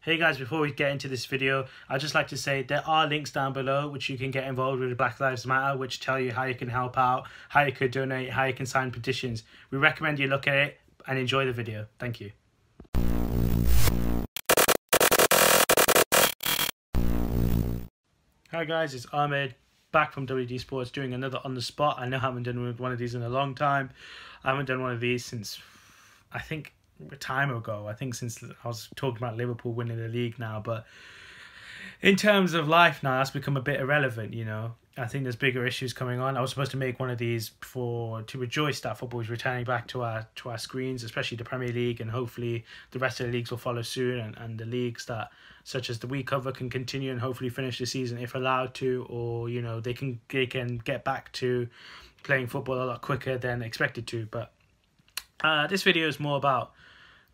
Hey guys, before we get into this video, I'd just like to say there are links down below which you can get involved with Black Lives Matter, which tell you how you can help out, how you could donate, how you can sign petitions. We recommend you look at it and enjoy the video. Thank you. Hi guys, it's Ahmed back from WDSportz doing another On The Spot. I know I haven't done one of these in a long time. I haven't done one of these since, I think, a time ago. I think since I was talking about Liverpool winning the league now. But in terms of life now, that's become a bit irrelevant, you know. I think there's bigger issues coming on. I was supposed to make one of these to rejoice that football is returning back to our screens, especially the Premier League, and hopefully the rest of the leagues will follow soon, and the leagues that such as the we cover can continue and hopefully finish the season if allowed to, or you know they can get back to playing football a lot quicker than expected to. But this video is more about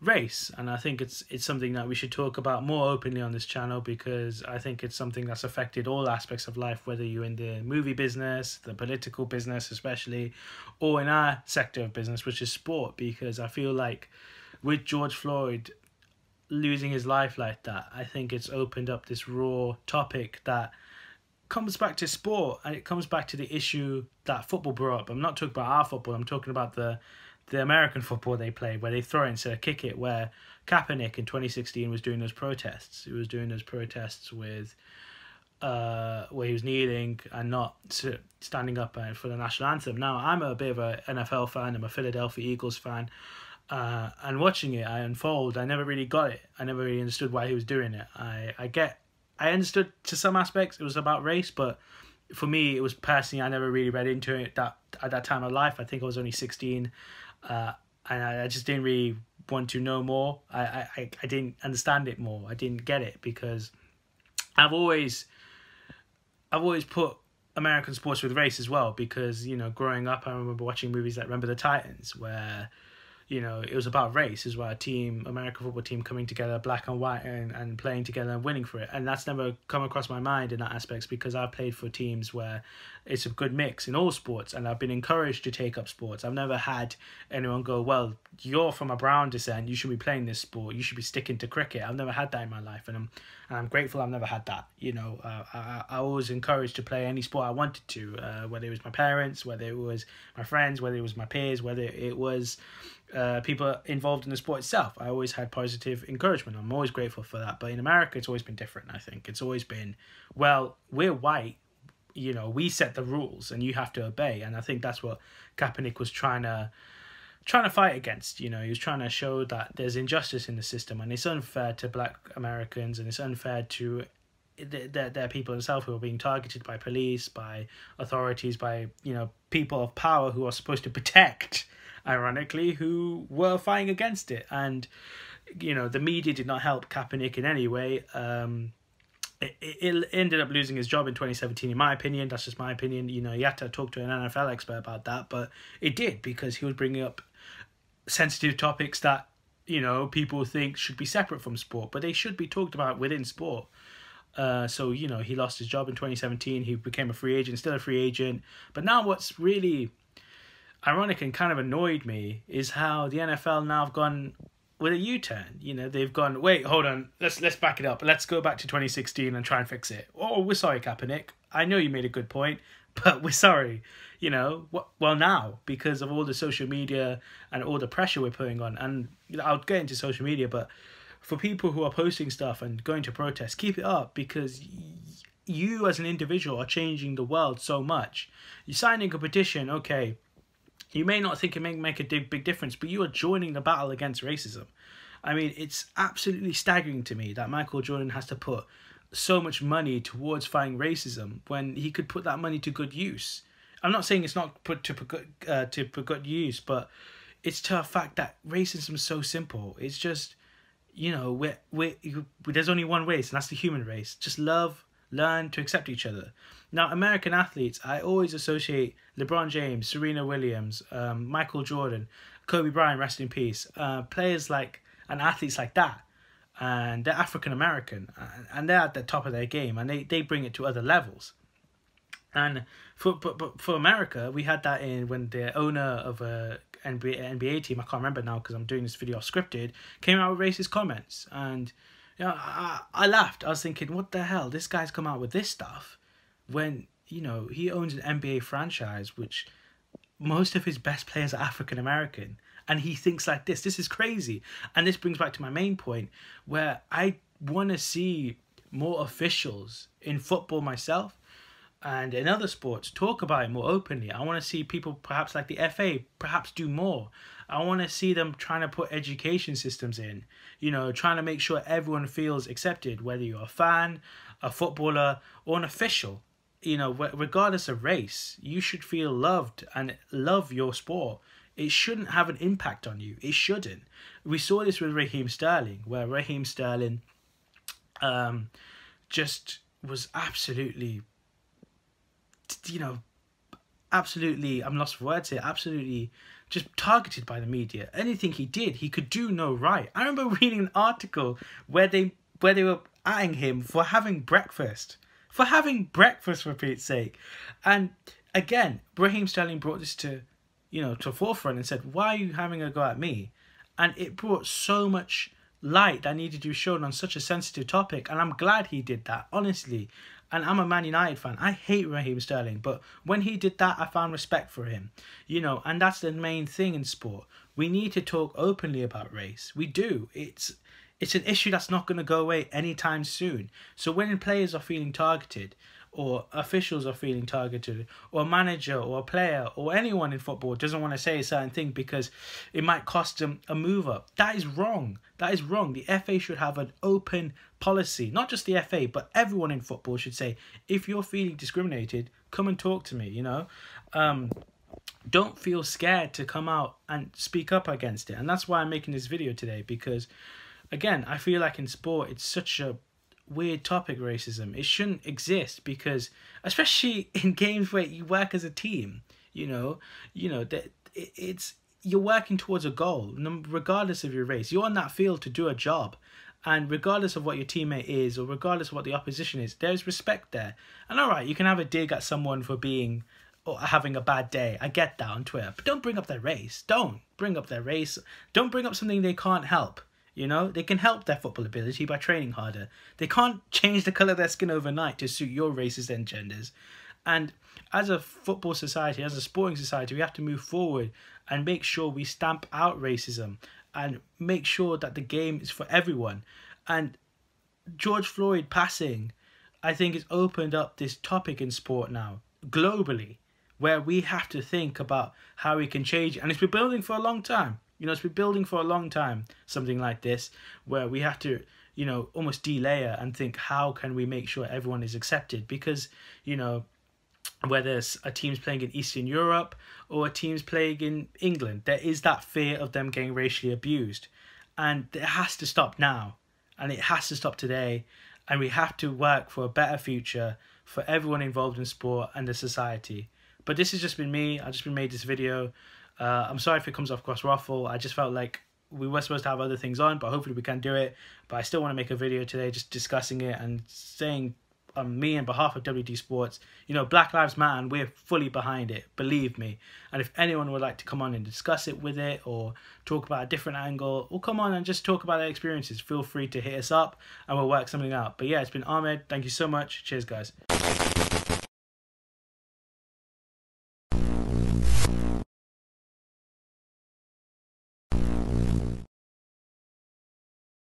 race, and I think it's something that we should talk about more openly on this channel, because I think it's something that's affected all aspects of life, whether you're in the movie business, the political business especially, or in our sector of business, which is sport. Because I feel like with George Floyd losing his life like that, I think it's opened up this raw topic that comes back to sport, and it comes back to the issue that football brought up. I'm not talking about our football, I'm talking about the American football they play, where they throw it instead of kick it, where Kaepernick in 2016 was doing those protests. He was doing those protests with where he was kneeling and not standing up for the national anthem. Now, I'm a bit of an NFL fan, I'm a Philadelphia Eagles fan, and watching it, I unfold, I never really got it. I never really understood why he was doing it. I understood to some aspects it was about race, but for me, it was personally, I never really read into it at that time of life. I think I was only 16, and I just didn't really want to know more. I didn't understand it more. I didn't get it, because I've always put American sports with race as well, because, you know, growing up, I remember watching movies like Remember the Titans, where, you know, it was about race. It was about American football team coming together, black and white, and playing together and winning for it. And that's never come across my mind in that aspects, because I've played for teams where it's a good mix in all sports, and I've been encouraged to take up sports. I've never had anyone go, well, you're from a brown descent, you should be playing this sport, you should be sticking to cricket. I've never had that in my life, and I'm grateful I've never had that. You know, I was encouraged to play any sport I wanted to, whether it was my parents, whether it was my friends, whether it was my peers, whether it was people involved in the sport itself. I always had positive encouragement. I'm always grateful for that. But in America, it's always been different. I think it's always been, well, we're white, you know, we set the rules and you have to obey. And I think that's what Kaepernick was trying to fight against. You know, he was trying to show that there's injustice in the system, and it's unfair to black Americans, and it's unfair to their people themselves who are being targeted by police, by authorities, by, you know, people of power who are supposed to protect, ironically, who were fighting against it. And, you know, the media did not help Kaepernick in any way. It ended up losing his job in 2017, in my opinion. That's just my opinion. You know, you had to talk to an NFL expert about that, but it did, because he was bringing up sensitive topics that, you know, people think should be separate from sport, but they should be talked about within sport. So, you know, he lost his job in 2017. He became a free agent, still a free agent. But now what's really ironic and kind of annoyed me is how the NFL now have gone with a U-turn. You know, they've gone, wait, hold on, let's back it up. Let's go back to 2016 and try and fix it. Oh, we're sorry, Kaepernick. I know you made a good point, but we're sorry. You know, well, now, because of all the social media and all the pressure we're putting on, and you know, I'll get into social media, but for people who are posting stuff and going to protest, keep it up, because you as an individual are changing the world so much. You're signing a petition, okay, you may not think it may make a big difference, but you are joining the battle against racism. I mean, it's absolutely staggering to me that Michael Jordan has to put so much money towards fighting racism when he could put that money to good use. I'm not saying it's not put to good use, but it's to a fact that racism is so simple. It's just, you know, there's only one race, and that's the human race. Just love, learn to accept each other. Now, American athletes, I always associate LeBron James, Serena Williams, Michael Jordan, Kobe Bryant, rest in peace, players like, and athletes like that. And they're African American, and they're at the top of their game, and they bring it to other levels. And for America, we had that when the owner of a NBA team, I can't remember now because I'm doing this video scripted, came out with racist comments. And You know, I laughed. I was thinking, what the hell? This guy's come out with this stuff when, you know, he owns an NBA franchise which most of his best players are African American, and he thinks like this. This is crazy. And this brings back to my main point, where I want to see more officials in football myself and in other sports talk about it more openly. I want to see people, perhaps like the FA, perhaps do more. I want to see them trying to put education systems in, you know, trying to make sure everyone feels accepted, whether you're a fan, a footballer, or an official. You know, regardless of race, you should feel loved and love your sport. It shouldn't have an impact on you. It shouldn't. We saw this with Raheem Sterling, where Raheem Sterling just was absolutely, you know, absolutely, I'm lost for words here, absolutely just targeted by the media. Anything he did, he could do no right. I remember reading an article where they were atting him for having breakfast. For Pete's sake. And again, Raheem Sterling brought this to, you know, to forefront and said, why are you having a go at me? And it brought so much light that needed to be shown on such a sensitive topic. And I'm glad he did that, honestly. And I'm a Man United fan. I hate Raheem Sterling. But when he did that, I found respect for him. You know, and that's the main thing in sport. We need to talk openly about race. We do. It's an issue that's not going to go away anytime soon. So when players are feeling targeted, or officials are feeling targeted, or a manager or a player or anyone in football doesn't want to say a certain thing because it might cost them a move up, that is wrong. That is wrong. The FA should have an open policy. Not just the FA, but everyone in football should say, if you're feeling discriminated, come and talk to me, you know. Don't feel scared to come out and speak up against it. And that's why I'm making this video today, because again, I feel like in sport, it's such a weird topic, racism. It shouldn't exist, because especially in games where you work as a team, you know that you're working towards a goal, regardless of your race. You're on that field to do a job, and regardless of what your teammate is, or regardless of what the opposition is, there's respect there. And all right, you can have a dig at someone for being or having a bad day. I get that on Twitter, but don't bring up their race. Don't bring up their race. Don't bring up something they can't help. You know, they can help their football ability by training harder. They can't change the colour of their skin overnight to suit your races and genders. And as a football society, as a sporting society, we have to move forward and make sure we stamp out racism and make sure that the game is for everyone. And George Floyd passing, I think, has opened up this topic in sport now, globally, where we have to think about how we can change it. And it's been building for a long time. You know, it's been building for a long time, something like this, where we have to, you know, almost delayer and think, how can we make sure everyone is accepted? Because, you know, whether a team's playing in Eastern Europe or a team's playing in England, there is that fear of them getting racially abused. And it has to stop now. And it has to stop today. And we have to work for a better future for everyone involved in sport and the society. But this has just been me. I've just been made this video. I'm sorry if it comes off cross waffle. I just felt like we were supposed to have other things on, but hopefully we can do it. But I still want to make a video today just discussing it and saying on me and behalf of WDSportz, you know, Black Lives Matter, and we're fully behind it, believe me. And if anyone would like to come on and discuss it with it, or talk about a different angle, or come on and just talk about their experiences, feel free to hit us up and we'll work something out. But yeah, it's been Ahmed. Thank you so much. Cheers, guys.